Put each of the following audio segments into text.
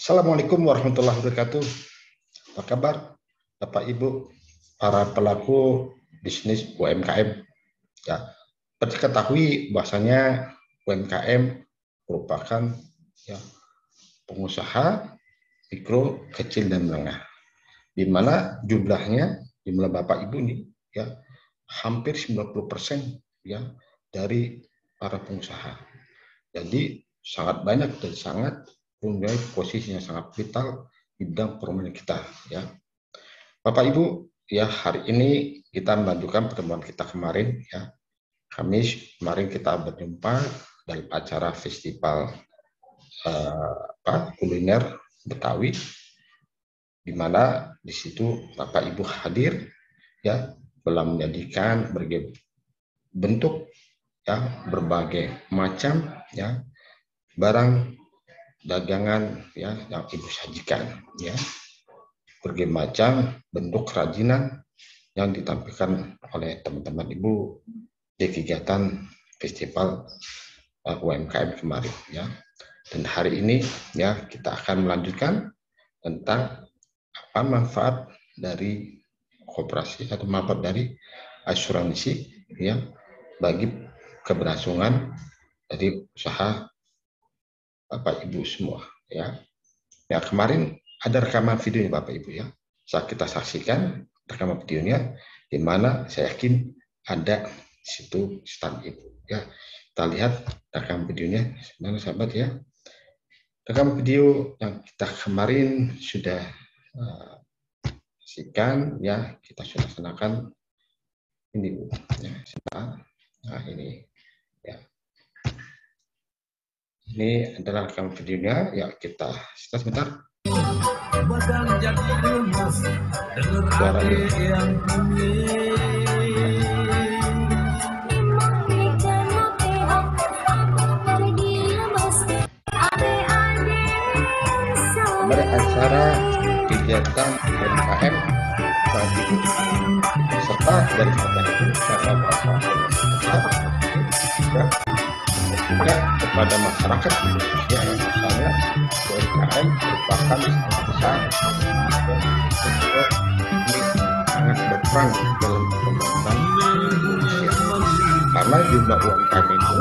Assalamualaikum warahmatullahi wabarakatuh. Apa kabar Bapak Ibu para pelaku bisnis UMKM? Ya, seperti ketahui bahwasanya UMKM merupakan ya, pengusaha mikro, kecil dan menengah, di mana jumlah Bapak Ibu ini ya hampir 90% ya dari para pengusaha. Jadi sangat banyak dan sangat mempunyai posisi yang sangat vital di bidang perekonomian kita ya. Bapak Ibu, ya hari ini kita melanjutkan pertemuan kita kemarin ya. Kamis kemarin kita berjumpa dalam acara festival kuliner Betawi, di mana di situ Bapak Ibu hadir ya, telah menjadikan berbagai bentuk ya, berbagai macam ya barang dagangan ya yang Ibu sajikan ya, berbagai macam bentuk kerajinan yang ditampilkan oleh teman-teman Ibu di kegiatan festival UMKM kemarin ya. Dan hari ini ya kita akan melanjutkan tentang apa manfaat dari koperasi atau manfaat dari asuransi ya bagi keberlangsungan dari usaha Bapak Ibu semua ya. Ya kemarin ada rekaman videonya Bapak Ibu ya. Saat kita saksikan rekaman videonya, di mana saya yakin ada situ stand Ibu ya. Kita lihat rekaman videonya, mana sahabat ya. Rekaman video yang kita kemarin sudah saksikan ya, kita sudah laksanakan ini Bu ya. Nah ini ya. Ini adalah rekaman videonya ya, kita sebentar. Acara kegiatan UMKM serta dari juga kepada masyarakat ya, misalnya UMKM merupakan besar sangat berperan dalam pembangunan Indonesia karena jumlah UMKM itu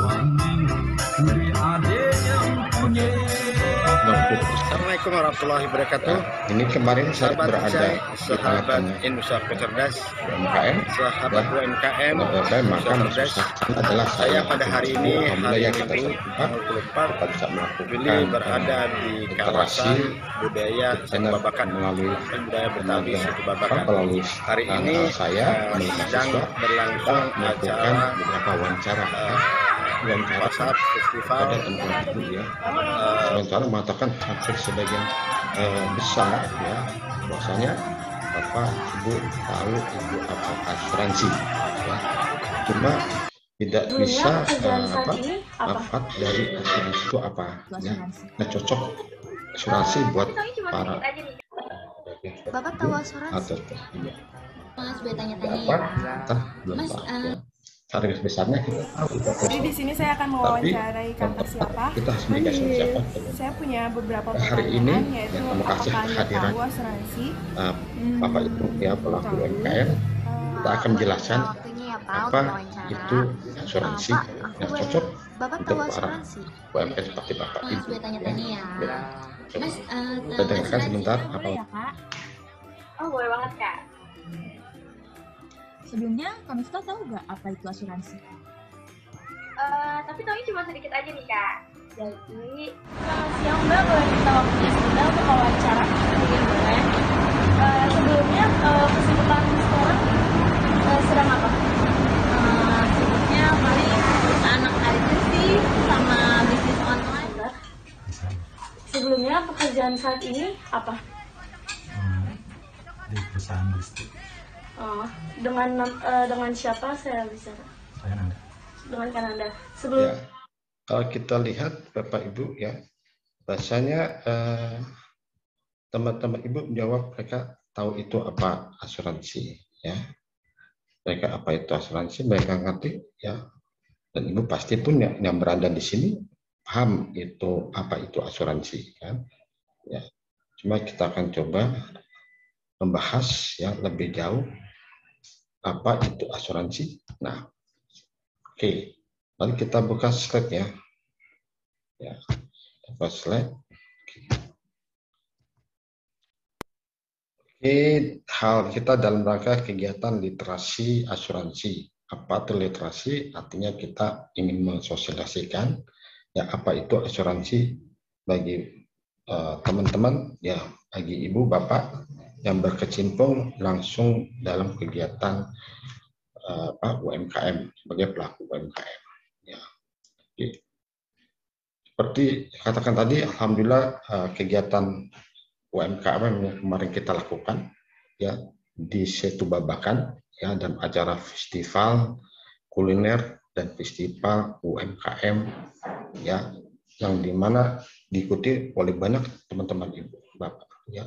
Assalamualaikum warahmatullahi wabarakatuh. Ini kemarin saya berada sahabat Indonesia Cerdas UMKM, sahabat UMKM, maka maksudnya adalah saya pada hari ini hari Minggu tanggal 24 Juli berada di kawasan budaya Situ Babakan, budaya Betawi Situ Babakan. Hari ini saya sedang berlangsung acara beberapa wawancara WhatsApp festival ya. Sementara mengatakan hampir sebagian besar ya bahwasanya Bapak Ibu tahu Ibu apa asuransi ya. Cuma tidak bisa manfaat dari asuransi itu apa ya. Nah cocok asuransi buat para Bapak tahu asuransi? Mas, gue tanya-tanya ya. Mas, target besarnya kita tahu. Jadi di sini saya akan mewawancarai kantor siapa. Kita harus memberikan siapa. Saya punya beberapa hari pertanyaan, ini yaitu ya, apakah Anda tahu asuransi? Bapak Ibu ya pelaku UMKM, kita akan menjelaskan apa itu asuransi yang cocok untuk para UMKM seperti Bapak Ibu. Mas, gue tanya-tanya ya. Mas, kita dengarkan sebentar apa? Ya, Kak. Oh, boleh banget, Kak. Sebelumnya, Kamiska tahu nggak apa itu asuransi? Tapi tahunya cuma sedikit aja nih, Kak. Jadi, Selamat siang, Mbak. Boleh minta waktunya sebentar untuk wawancara? Boleh. Sebelumnya, kesibukan sekarang sedang apa? Sibuknya paling anak aja sih sama bisnis online. sebelumnya pekerjaan saat ini apa? Di perusahaan listrik. Dengan siapa saya bicara? Kanada. Dengan Kanada. Sebelum Ya, kalau kita lihat Bapak Ibu ya, bahasanya teman-teman Ibu menjawab mereka tahu itu apa asuransi ya. Mereka apa itu asuransi, mereka ngerti ya. Dan Ibu pasti pun yang berada di sini paham itu apa itu asuransi kan. ya. Cuma kita akan coba membahas ya lebih jauh apa itu asuransi. Nah, oke. Lalu kita buka slide ya. Ya, buka slide. Oke, hal kita dalam rangka kegiatan literasi asuransi. Apa itu literasi? Artinya kita ingin mensosialisasikan ya apa itu asuransi bagi teman-teman ya, bagi ibu bapak yang berkecimpung langsung dalam kegiatan UMKM sebagai pelaku UMKM. Ya. Oke. Seperti katakan tadi, alhamdulillah kegiatan UMKM yang kemarin kita lakukan ya di Setu Babakan ya, dan acara festival kuliner dan festival UMKM ya, yang dimana diikuti oleh banyak teman-teman ibu bapak ya,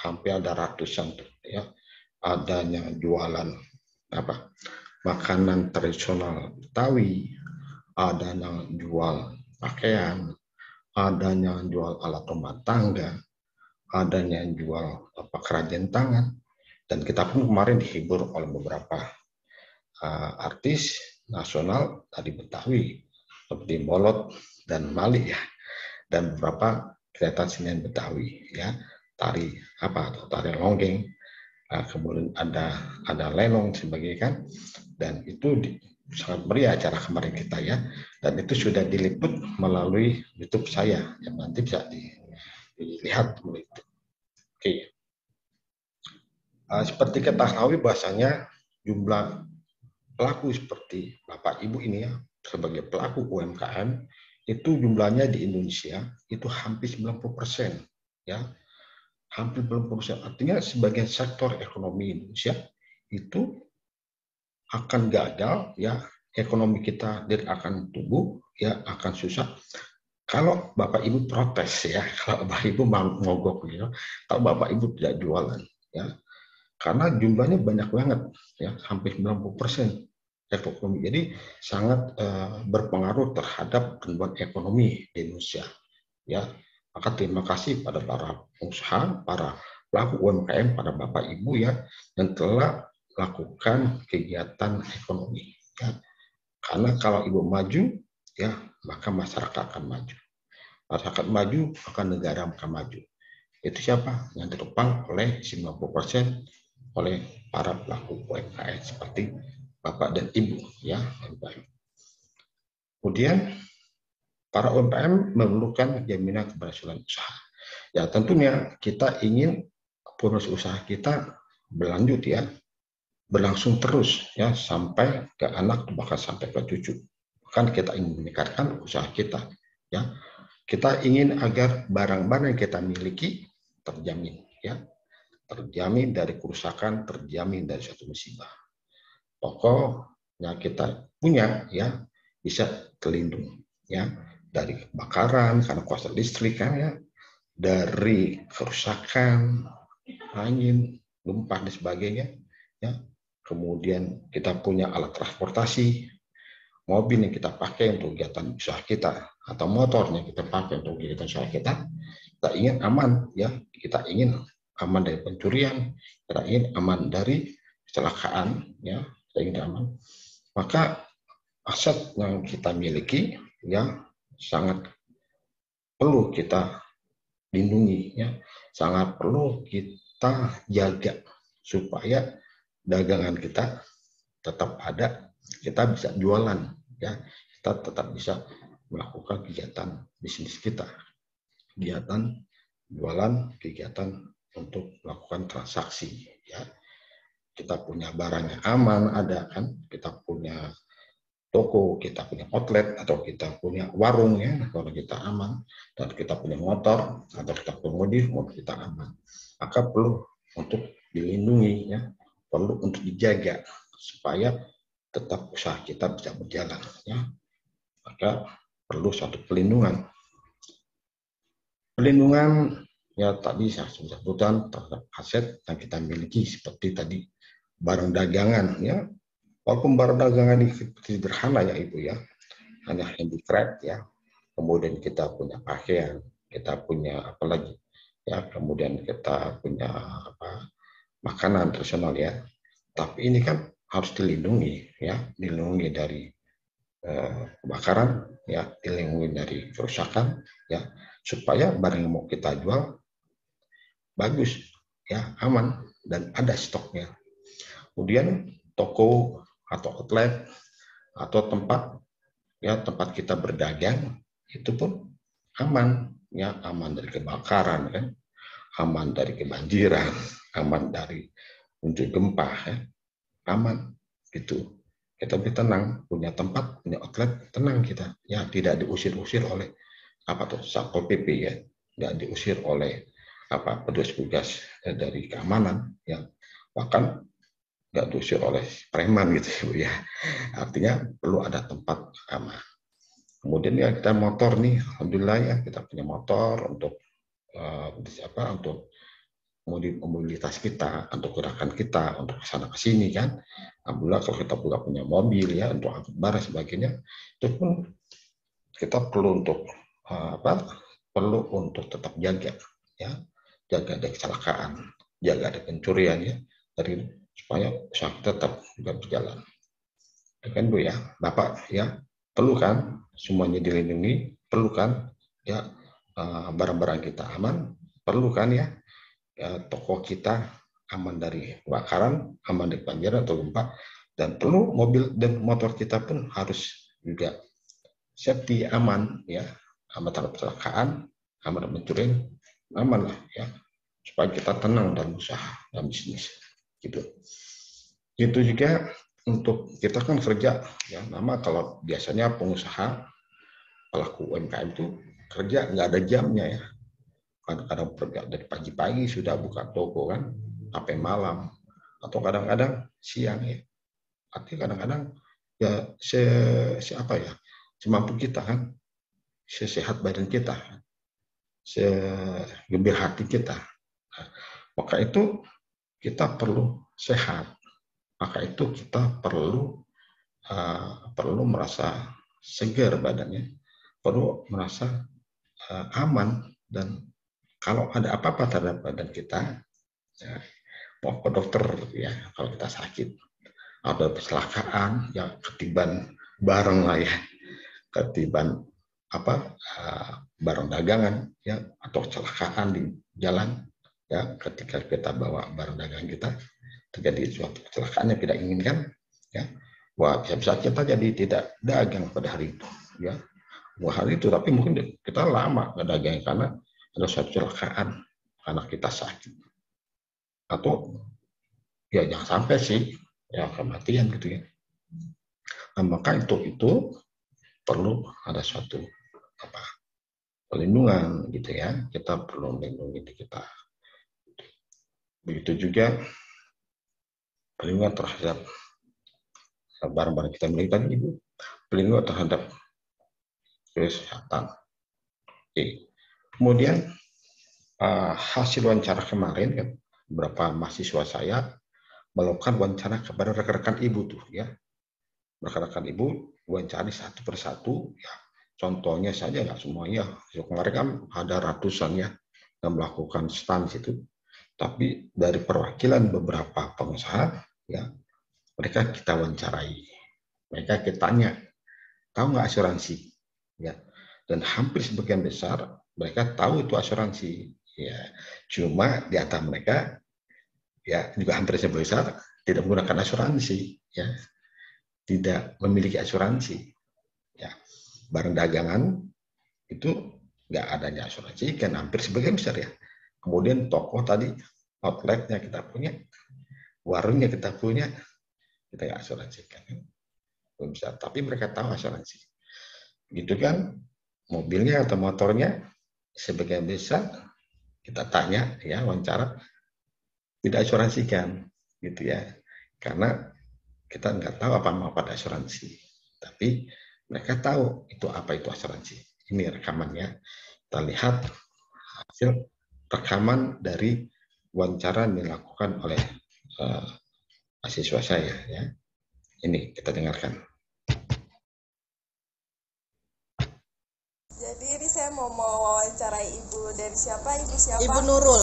hampir ada ratusan ya, adanya jualan apa makanan tradisional Betawi, ada yang jual pakaian, adanya yang jual alat rumah tangga, adanya yang jual kerajinan tangan, dan kita pun kemarin dihibur oleh beberapa artis nasional tadi Betawi seperti Bolot dan Mali ya, dan beberapa kegiatan senian Betawi ya, tari longgeng, kemudian ada lenong sebagai kan, dan itu sangat meriah acara kemarin kita ya, dan itu sudah diliput melalui YouTube saya yang nanti bisa dilihat melalui itu. Oke. Seperti kita ketahui bahasanya jumlah pelaku seperti Bapak Ibu ini ya, sebagai pelaku UMKM itu jumlahnya di Indonesia itu hampir 90% ya. Hampir 90%. Artinya sebagian sektor ekonomi Indonesia itu akan gagal ya, ekonomi kita tidak akan tumbuh ya, akan susah kalau Bapak Ibu protes ya, kalau Bapak Ibu mogok gitu, kalau Bapak Ibu tidak jualan ya, karena jumlahnya banyak banget ya, hampir 90% ekonomi, jadi sangat berpengaruh terhadap pertumbuhan ekonomi di Indonesia ya. Maka terima kasih pada para pengusaha, para pelaku UMKM, pada Bapak Ibu ya, yang telah lakukan kegiatan ekonomi ya. Karena kalau Ibu maju ya, maka masyarakat akan maju. Masyarakat maju, maka negara akan maju. Itu siapa? Yang ditopang oleh 90% oleh para pelaku UMKM seperti Bapak dan Ibu ya. Kemudian para UMKM memerlukan jaminan keberhasilan usaha. Ya tentunya kita ingin proses usaha kita berlanjut ya, berlangsung terus ya, sampai ke anak bahkan sampai ke cucu. Kan kita ingin meningkatkan usaha kita ya. Kita ingin agar barang-barang yang kita miliki terjamin ya, terjamin dari kerusakan, terjamin dari suatu musibah. Toko yang kita punya ya bisa terlindung ya, dari kebakaran karena kuasa listrik kan ya, dari kerusakan angin, gempa dan sebagainya ya. Kemudian kita punya alat transportasi, mobil yang kita pakai untuk kegiatan usaha kita, atau motor yang kita pakai untuk kegiatan usaha kita ingin aman ya, kita ingin aman dari pencurian, kita ingin aman dari kecelakaan ya, kita ingin aman. Maka aset yang kita miliki ya sangat perlu kita lindungi ya, sangat perlu kita jaga supaya dagangan kita tetap ada, kita bisa jualan ya, kita tetap bisa melakukan kegiatan bisnis kita, kegiatan jualan, kegiatan untuk melakukan transaksi ya. Kita punya barang yang aman ada kan, kita punya toko, kita punya outlet, atau kita punya warung ya, kalau kita aman, dan kita punya motor atau kita punya mobil kita aman, maka perlu untuk dilindungi ya, perlu untuk dijaga supaya tetap usaha kita bisa berjalan ya. Maka perlu suatu pelindungan ya, tadi saya sudah sebutkan terhadap aset yang kita miliki seperti tadi barang dagangan ya. Walaupun barang dagangan ini sederhana ya Ibu ya, hanya handicraft ya, kemudian kita punya pakaian, kita punya apalagi ya, kemudian kita punya makanan tradisional ya. Tapi ini kan harus dilindungi ya, dilindungi dari kebakaran ya, dilindungi dari kerusakan ya, supaya barang yang mau kita jual bagus ya, aman dan ada stoknya. Kemudian toko atau outlet atau tempat ya, tempat kita berdagang itu pun aman ya, aman dari kebakaran kan, aman dari kebanjiran, aman dari muncul gempa ya, aman gitu. Kita lebih tenang, punya tempat, punya outlet, tenang kita ya, tidak diusir-usir oleh Satpol PP ya, tidak diusir oleh petugas-petugas dari keamanan ya, bahkan nggak diusir oleh preman gitu ya. Artinya perlu ada tempat aman. Kemudian ya kita motor nih, alhamdulillah ya, kita punya motor untuk untuk mobilitas kita, untuk gerakan kita, untuk kesana kesini kan. Alhamdulillah kalau kita juga punya mobil ya, untuk angkut barang sebagainya, itu pun kita perlu untuk perlu untuk tetap jaga ya, jaga dari kecelakaan, jaga dari pencurian ya, dari supaya usaha kita tetap juga berjalan. Ya kan Bu ya, Bapak ya, perlu kan semuanya dilindungi, perlu kan ya, barang-barang kita aman, perlu kan ya, toko kita aman dari kebakaran, aman dari banjir atau gempa, dan perlu mobil dan motor kita pun harus juga safety, aman ya, aman terhadap kecelakaan, aman dari pencurian, aman lah ya, supaya kita tenang dalam usaha dan bisnis gitu. Itu juga untuk kita kan kerja ya, nama kalau biasanya pengusaha pelaku UMKM itu kerja nggak ada jamnya ya, kadang-kadang kerja dari pagi-pagi sudah buka toko kan sampai malam, atau kadang-kadang siang ya, artinya kadang-kadang ya semampu kita kan, sesehat badan kita, segembir hati kita. Nah, maka itu kita perlu sehat, maka itu kita perlu merasa segar badannya, perlu merasa aman, dan kalau ada apa-apa terhadap badan kita, ya, mau ke dokter ya, kalau kita sakit, ada kecelakaan ya, ketiban barang lah ya, ketiban barang dagangan ya, atau kecelakaan di jalan ya, ketika kita bawa barang dagangan kita, terjadi suatu kecelakaan yang tidak inginkan ya, wah bisa kita jadi tidak dagang pada hari itu ya, hari itu, tapi mungkin kita lama nggak dagang karena ada suatu kecelakaan, anak kita sakit, atau ya jangan sampai sih ya kematian gitu ya. Nah, maka itu perlu ada suatu perlindungan gitu ya, kita perlu melindungi diri kita. Begitu juga perlindungan terhadap barang-barang kita milik tadi Ibu, perlindungan terhadap kesehatan. Oke. Kemudian hasil wawancara kemarin kan, beberapa mahasiswa saya melakukan wawancara kepada rekan-rekan Ibu tuh ya, rekan-rekan Ibu wawancari satu persatu ya. Contohnya saja nggak semuanya, kemarin kan ada ratusan ya yang melakukan stand situ, tapi dari perwakilan beberapa pengusaha ya, mereka kita wawancarai, mereka kita tanya, tahu nggak asuransi ya, dan hampir sebagian besar mereka tahu itu asuransi ya, cuma di antara mereka ya juga hampir sebagian besar tidak menggunakan asuransi ya, tidak memiliki asuransi ya. Barang dagangan itu nggak adanya asuransi kan hampir sebagian besar ya. Kemudian toko tadi, outletnya kita punya, warungnya kita punya, kita nggak asuransikan kan, belum bisa, tapi mereka tahu asuransi gitu kan. Mobilnya atau motornya sebagian besar kita tanya ya, wawancara, tidak asuransikan gitu ya, karena kita nggak tahu apa manfaat asuransi, tapi mereka tahu itu apa itu asuransi. Ini rekamannya, kita lihat hasil rekaman dari wawancara yang dilakukan oleh mahasiswa saya ya. Ini kita dengarkan. Jadi ini saya mau mewawancarai ibu. Dari siapa? Ibu siapa? Ibu Nurul.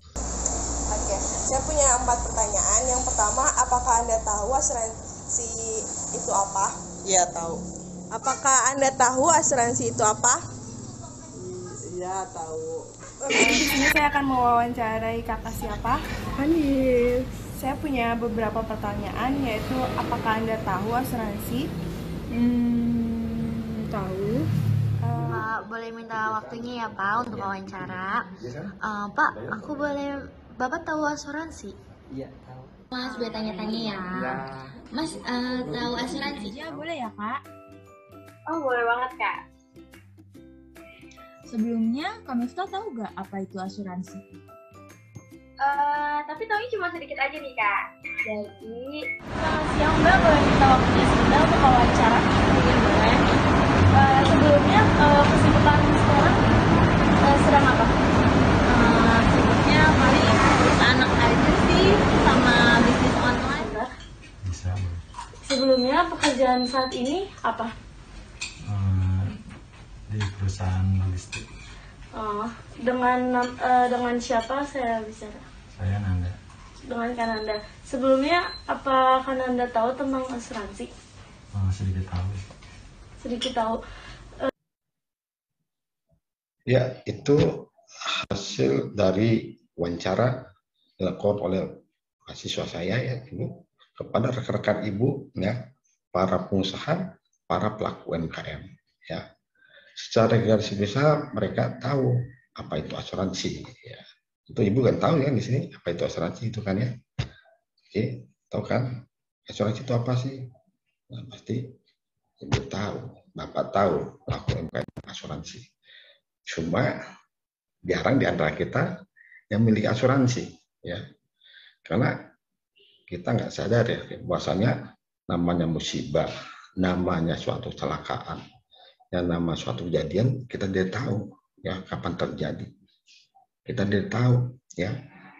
Oke, saya punya 4 pertanyaan. Yang pertama, apakah Anda tahu asuransi itu apa? Iya, tahu. Apakah Anda tahu asuransi itu apa? Iya, tahu. Di sini saya akan mewawancarai kakak siapa? Hanif. Saya punya beberapa pertanyaan, yaitu apakah Anda tahu asuransi? Tahu. Pak, boleh minta waktunya ya Pak untuk wawancara. Pak, aku boleh, Bapak tahu asuransi? Iya, tahu. Mas, boleh tanya-tanya ya. Mas, tahu asuransi? Ya, boleh ya, Kak? Oh, boleh banget, Kak. Sebelumnya, Kak Miftah tahu nggak apa itu asuransi? Tapi taunya cuma sedikit aja nih, Kak. Jadi, Selamat siang, Mbak. Boleh minta waktunya sebentar untuk wawancara? Boleh. Sebelumnya, kesibukan sekarang sedang apa? Sibuknya paling ngurus anak aja sih, sama bisnis online. Bisa. sebelumnya pekerjaan saat ini apa? Di perusahaan logistik. Dengan siapa saya bicara? Saya Nanda. Dengan Kananda. Sebelumnya, apa Kananda tahu tentang asuransi? Sedikit tahu. Sedikit tahu. Ya, itu hasil dari wawancara dilakukan oleh mahasiswa saya ya ini kepada rekan-rekan ibu ya, para pengusaha, para pelaku UMKM ya. Secara garis besar mereka tahu apa itu asuransi ya. Itu ibu kan tahu ya di sini apa itu asuransi itu kan ya. Oke, tahu kan asuransi itu apa sih? Nah, pasti ibu tahu, bapak tahu pelaku UMKM asuransi. Cuma jarang di antara kita yang memiliki asuransi ya, karena kita nggak sadar ya bahwasanya namanya musibah, namanya suatu kecelakaan, yang nama suatu kejadian kita tidak tahu ya kapan terjadi. Kita tidak tahu ya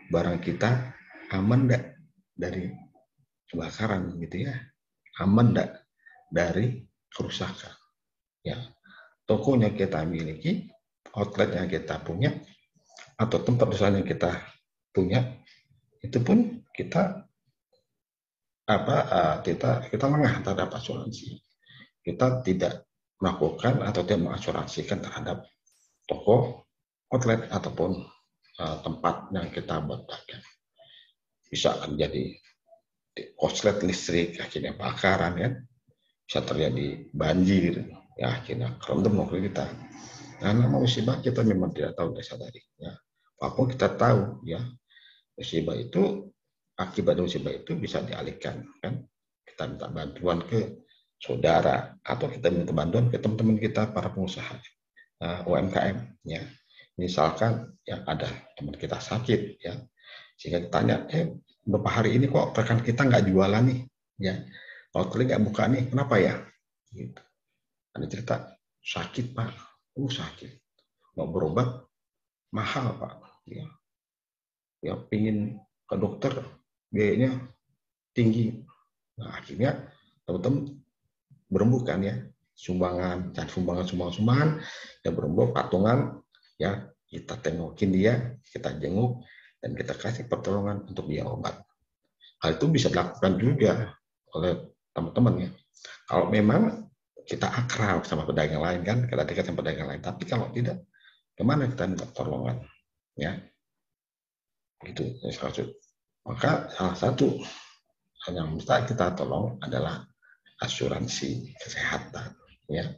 barang kita aman enggak dari kebakaran gitu ya, aman enggak dari kerusakan ya. Tokonya kita miliki, outlet yang kita punya, atau tempat usaha yang kita punya, itu pun kita kita lengah terhadap asuransi. Kita tidak melakukan atau tidak mengasuransikan terhadap toko, outlet ataupun tempat yang kita buat dagang. Bisa terjadi korslet listrik akhirnya bakaran ya, bisa terjadi banjir ya akhirnya kerendam mobil kita. Karena musibah kita memang tidak tahu disadari ya. Walaupun kita tahu ya musibah itu, akibat musibah itu bisa dialihkan kan. Kita minta bantuan ke saudara atau kita minta bantuan ke teman-teman kita para pengusaha UMKM ya. Misalkan ya ada teman kita sakit ya, sehingga ditanya beberapa hari ini kok rekan kita nggak jualan nih ya, outlet nggak buka nih, kenapa ya? Gitu. Ada cerita sakit Pak. Sakit, mau berobat mahal Pak, ya pingin ke dokter biayanya tinggi. Nah akhirnya teman-teman berembukan ya, sumbangan ya berembuk patungan ya, kita tengokin dia, kita jenguk dan kita kasih pertolongan untuk dia obat. Hal itu bisa dilakukan juga oleh teman-teman ya. Kalau memang kita akrab sama pedagang lain kan, kita dekat sama pedagang lain. Tapi kalau tidak, kemana kita minta pertolongan? Ya, itu maka salah satu yang bisa kita tolong adalah asuransi kesehatan. Ya,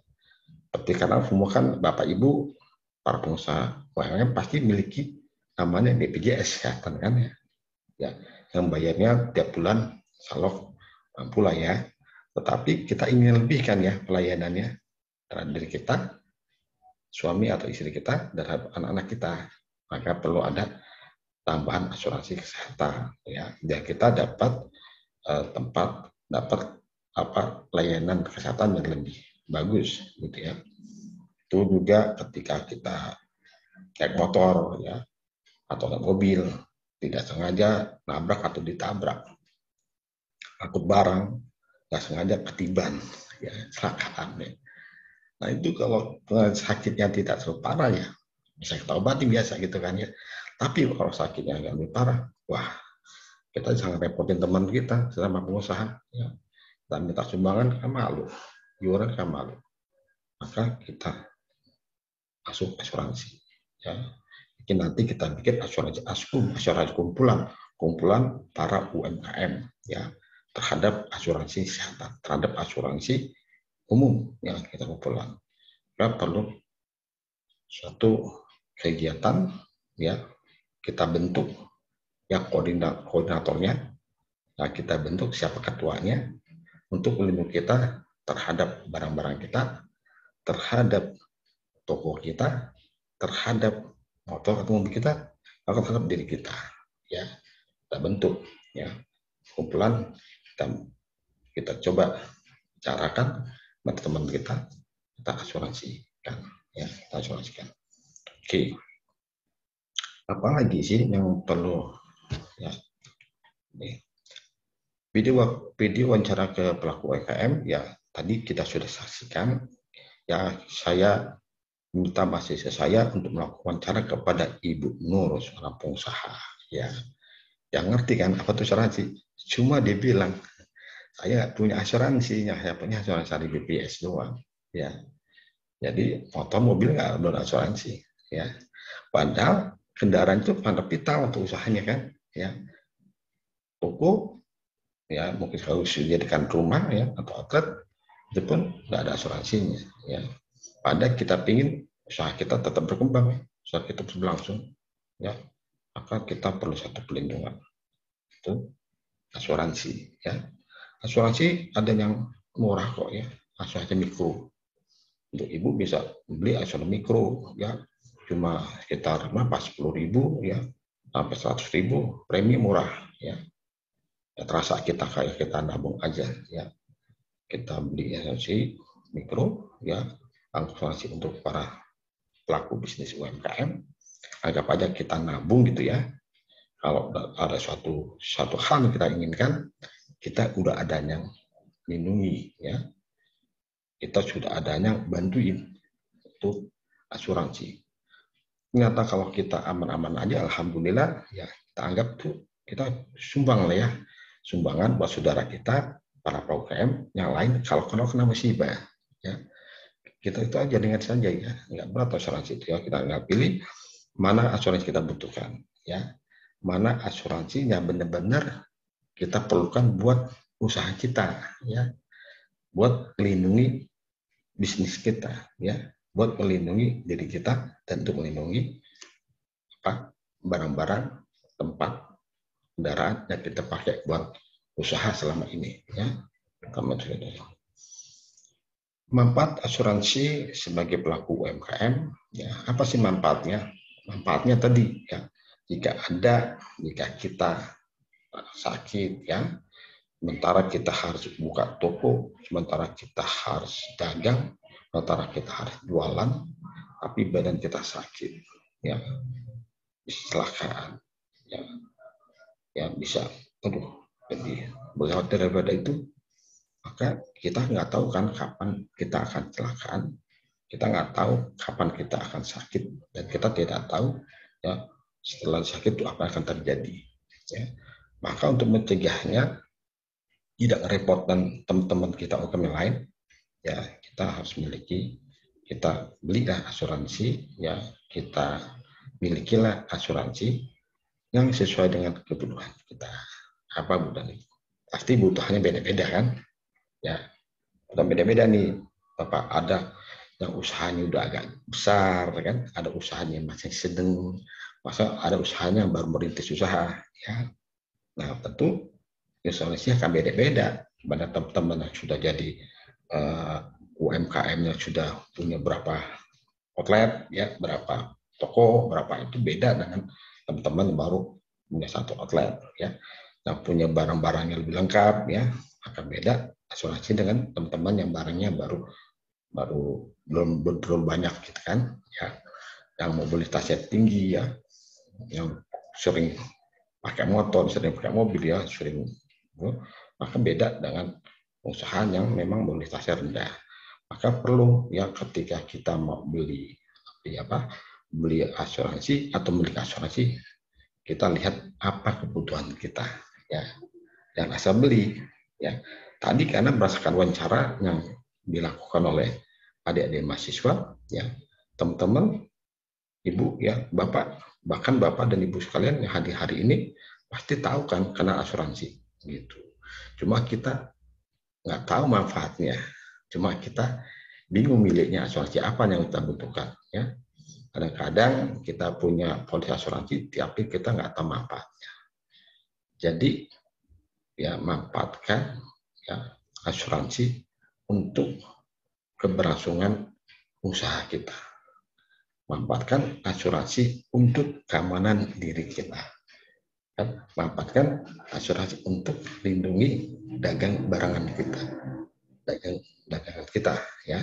seperti karena semua kan Bapak Ibu para pengusaha UMKM pasti memiliki namanya BPJS kesehatan kan ya. Ya, yang bayarnya tiap bulan salok mampu lah ya. Tetapi kita ingin lebihkan ya pelayanannya terhadap diri kita, suami atau istri kita, terhadap anak-anak kita. Maka perlu ada tambahan asuransi kesehatan ya. Biar kita dapat layanan kesehatan yang lebih bagus gitu ya. Itu juga ketika kita naik motor ya atau naik mobil tidak sengaja nabrak atau ditabrak, angkut barang nggak sengaja ketiban ya, kecelakaan ya. Nah itu kalau sakitnya tidak terlalu parah ya, bisa kita obati biasa gitu kan ya. Tapi kalau sakitnya agak lebih parah, wah kita jangan repotin teman kita sama pengusaha ya. Kita minta sumbangan kan malu, iuran kan malu. Maka kita masuk asuransi ya. Mungkin nanti kita bikin asuransi asuransi kumpulan para UMKM ya, terhadap asuransi kesehatan, terhadap asuransi umum yang kita kumpulan. Kita perlu suatu kegiatan ya, kita bentuk ya koordinatornya, nah kita bentuk siapa ketuanya untuk melindungi kita terhadap barang-barang kita, terhadap toko kita, terhadap motor atau mobil kita, atau terhadap diri kita ya. Kita bentuk ya kumpulan, kita coba bicarakan sama teman kita asuransikan ya, kita asuransikan. Oke. Apalagi sih yang perlu ya. Video wawancara ke pelaku UMKM ya tadi kita sudah saksikan ya. Saya minta mahasiswa saya untuk melakukan wawancara kepada Ibu Nur, seorang pengusaha ya, yang ngerti kan apa itu asuransi. Cuma dia bilang saya punya asuransinya, saya punya asuransi dari BPS doang ya. Jadi motor mobil nggak ada asuransi ya. Padahal kendaraan itu pada vital untuk usahanya kan ya. Toko ya mungkin kalau dijadikan rumah ya atau outlet itu pun nggak ada asuransinya ya. Padahal kita pingin usaha kita tetap berkembang ya, usaha kita terus berlangsung ya, maka kita perlu satu pelindungan, itu asuransi ya. Asuransi ada yang murah kok ya, asuransi mikro. Untuk ibu bisa beli asuransi mikro ya, cuma sekitar 10.000 ya sampai 100.000, premi murah ya. Ya terasa kita kayak kita nabung aja ya. Kita beli asuransi mikro ya, asuransi untuk para pelaku bisnis UMKM, anggap aja kita nabung gitu ya. Kalau ada suatu hal yang kita inginkan, kita udah ada yang lindungi ya, kita sudah ada yang bantuin untuk asuransi. Ternyata kalau kita aman-aman aja, alhamdulillah ya, kita anggap tuh kita sumbang lah ya, sumbangan buat saudara kita para UMKM yang lain kalau kena musibah ya. Kita itu aja dengan saja ya, nggak berat asuransi itu ya. Kita nggak pilih mana asuransi kita butuhkan ya, mana asuransinya benar-benar kita perlukan buat usaha kita ya, buat melindungi bisnis kita ya, buat melindungi diri kita dan untuk melindungi barang-barang, tempat, kendaraan yang kita pakai buat usaha selama ini ya. Manfaat asuransi sebagai pelaku UMKM ya, apa sih manfaatnya? Manfaatnya tadi ya, jika kita sakit ya, sementara kita harus buka toko, sementara kita harus dagang, sementara kita harus jualan, tapi badan kita sakit ya, kecelakaan ya bisa, jadi berat daripada itu. Maka kita nggak tahu kan kapan kita akan kecelakaan, kita nggak tahu kapan kita akan sakit, dan kita tidak tahu ya setelah sakit itu apa yang akan terjadi ya. Maka untuk mencegahnya, tidak repotkan teman-teman kita UMKM yang lain ya, kita harus kita belilah asuransi ya, kita milikilah asuransi yang sesuai dengan kebutuhan kita. Apa butuhnya? Pasti butuhannya beda-beda kan ya, beda-beda nih Bapak. Ada yang usahanya udah agak besar kan, ada usahanya masih sedang, masa ada usahanya yang baru merintis usaha ya. Nah tentu asuransi akan beda-beda pada teman-teman yang sudah jadi UMKM yang sudah punya berapa outlet ya, berapa toko, berapa, itu beda dengan teman-teman yang baru punya satu outlet ya, yang punya barang-barang yang lebih lengkap ya, akan beda asuransi dengan teman-teman yang barangnya baru belum banyak gitu kan ya, yang mobilitasnya tinggi ya, yang sering pakai motor, sering pakai mobil ya, maka beda dengan usaha yang memang mobilitasnya rendah. Maka perlu ya ketika kita mau beli beli asuransi atau memiliki asuransi, kita lihat apa kebutuhan kita, ya. Dan asal beli, ya. Tadi karena berdasarkan wawancara yang dilakukan oleh adik-adik mahasiswa, ya, teman-teman, ibu, ya, bapak, bahkan bapak dan ibu sekalian yang hadir hari ini pasti tahu kan karena asuransi, gitu. Cuma kita nggak tahu manfaatnya, cuma kita bingung miliknya asuransi apa yang kita butuhkan, ya. Kadang-kadang kita punya polis asuransi, tapi kita nggak tahu manfaatnya. Jadi ya manfaatkan ya asuransi untuk keberlangsungan usaha kita. Manfaatkan asuransi untuk keamanan diri kita. Manfaatkan asuransi untuk lindungi dagang barangan kita, dagangan kita, ya.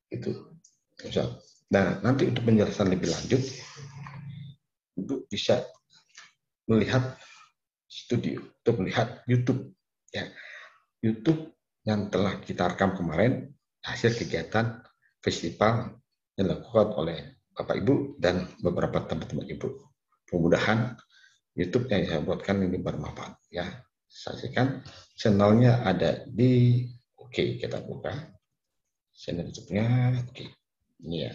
Itu. Nah, nanti untuk penjelasan lebih lanjut, Ibu bisa melihat studio, untuk melihat YouTube, ya. YouTube yang telah kita rekam kemarin, hasil kegiatan festival yang dilakukan oleh Bapak Ibu dan beberapa teman-teman Ibu. Mudah-mudahan YouTube yang saya buatkan ini bermanfaat, ya. Saksikan channelnya ada di, oke, kita buka channel YouTube-nya, oke, ini ya.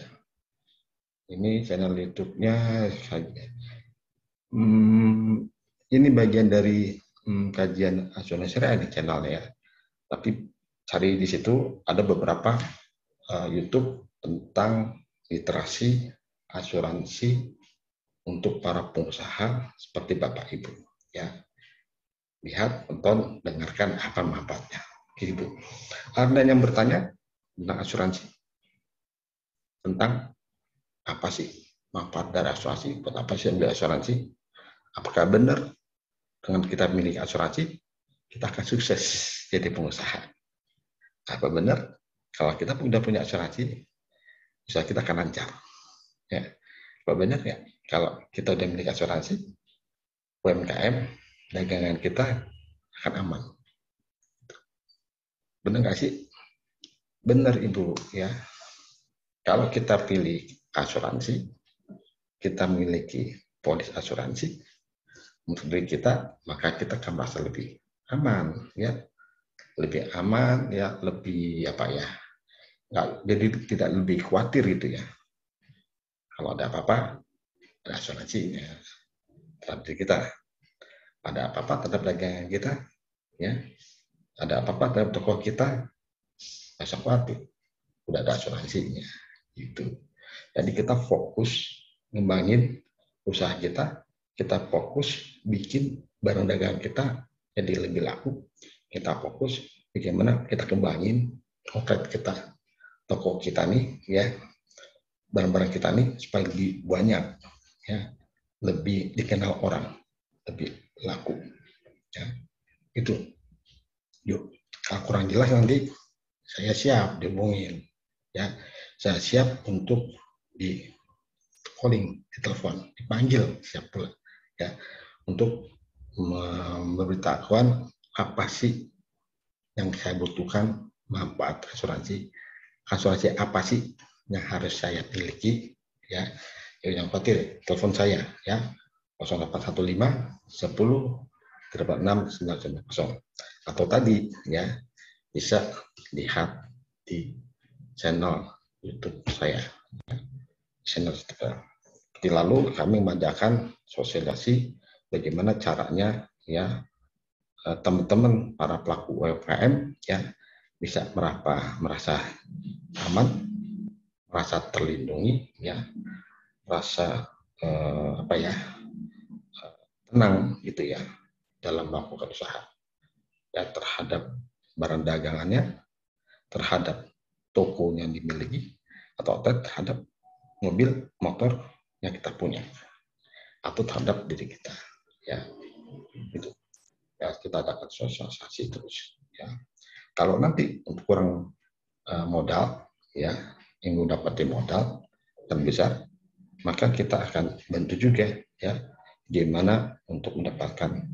Ini channel YouTube-nya saja. Ini bagian dari kajian asuransi syariah di channelnya, ya. Tapi cari di situ ada beberapa YouTube tentang literasi asuransi untuk para pengusaha seperti Bapak Ibu, ya. Lihat, tonton, dengarkan apa manfaatnya, Ibu. Ada yang bertanya tentang asuransi, tentang apa sih manfaat dari asuransi, buat apa sih ambil asuransi? Apakah benar dengan kita memiliki asuransi kita akan sukses jadi pengusaha? Apa benar kalau kita sudah punya asuransi, usaha kita akan lancar? Ya. Apa benar ya kalau kita sudah memiliki asuransi, UMKM, dagangan kita akan aman? Benar nggak sih? Benar, Ibu, ya. Kalau kita pilih asuransi, kita memiliki polis asuransi untuk diri kita, maka kita akan merasa lebih aman, ya. Lebih aman, ya, lebih apa ya, nggak, jadi tidak lebih khawatir gitu, ya. Kalau ada apa-apa, ada asuransinya terhadap diri kita. Ada apa-apa terhadap dagangan kita, ya. Ada apa-apa terhadap toko kita, nggak usah khawatir, udah ada asuransinya, gitu. Jadi kita fokus ngembangin usaha kita, kita fokus bikin barang dagangan kita jadi lebih laku. Kita fokus bagaimana kita kembangin outlet kita, toko kita nih, ya, barang-barang kita nih supaya lebih banyak, ya, lebih dikenal orang, lebih laku, ya. Itu. Yuk, kalau kurang jelas nanti saya siap dihubungin, ya. Saya siap untuk di calling, ditelepon, dipanggil, siap pula, ya, untuk memberitahukan apa sih yang saya butuhkan, manfaat asuransi apa sih yang harus saya miliki, ya. Yang khawatir, telepon saya, ya, 0815 10 36 990, atau tadi, ya, bisa lihat di channel YouTube saya, channel kita. Lalu kami mengadakan sosialisasi bagaimana caranya, ya, teman-teman para pelaku UMKM, ya, bisa merasa aman, merasa terlindungi, ya, merasa apa ya, tenang gitu, ya, dalam melakukan usaha, ya, terhadap barang dagangannya, terhadap toko yang dimiliki, atau terhadap mobil, motor yang kita punya, atau terhadap diri kita, ya, itu. Ya, kita adakan sosialisasi terus, ya. Kalau nanti untuk kurang modal, ya, ingin dapetin modal yang besar, maka kita akan bantu juga, ya, gimana untuk mendapatkan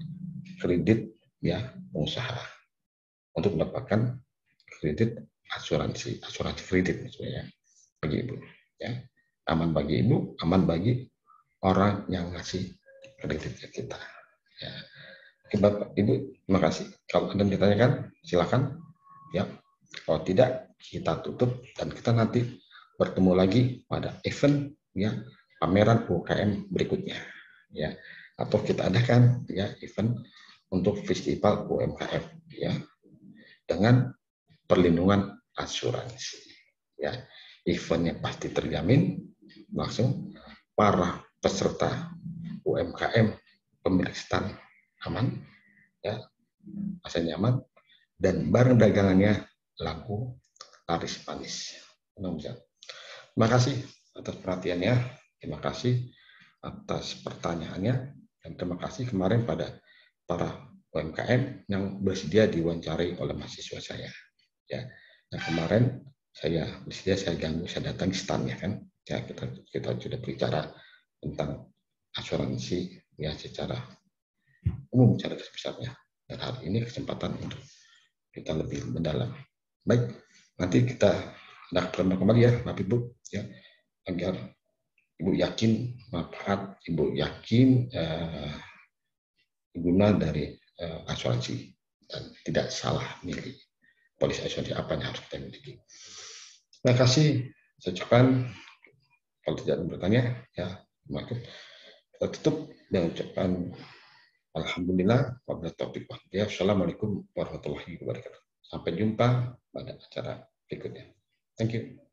kredit, ya, pengusaha, untuk mendapatkan kredit asuransi kredit, misalnya, bagi Ibu, ya. aman bagi ibu, aman bagi orang yang ngasih kredit ke kita. Ya. Oke, Bapak, Ibu, terima kasih. Kalau ada yang ditanyakan, silakan. Ya, kalau tidak, kita tutup dan kita nanti bertemu lagi pada event ya pameran UKM berikutnya. Ya, atau kita adakan ya event untuk festival UMKM ya dengan perlindungan asuransi. Ya, eventnya pasti terjamin langsung para peserta UMKM pemilik stand aman, ya, rasa nyaman, dan barang dagangannya laku, laris manis. Terima kasih atas perhatiannya, terima kasih atas pertanyaannya, dan terima kasih kemarin pada para UMKM yang bersedia diwawancarai oleh mahasiswa saya. Ya, nah kemarin saya bersedia, saya ganggu, saya datang stand ya kan, ya kita sudah bicara tentang asuransi ya secara umum, secara besarnya, dan hari ini kesempatan untuk kita lebih mendalam. Baik, nanti kita ada pertemuan kembali ya Bapak Ibu ya, agar Ibu yakin manfaat, Ibu yakin guna dari asuransi dan tidak salah milih polis asuransi apa yang harus kita miliki. Terima kasih. Saya ucapkan, kalau tidak ada bertanya ya, maksud kita tutup dengan ucapan alhamdulillah wabillahi taufiq wal hidayah. Assalamualaikum warahmatullahi wabarakatuh. Sampai jumpa pada acara berikutnya. Thank you.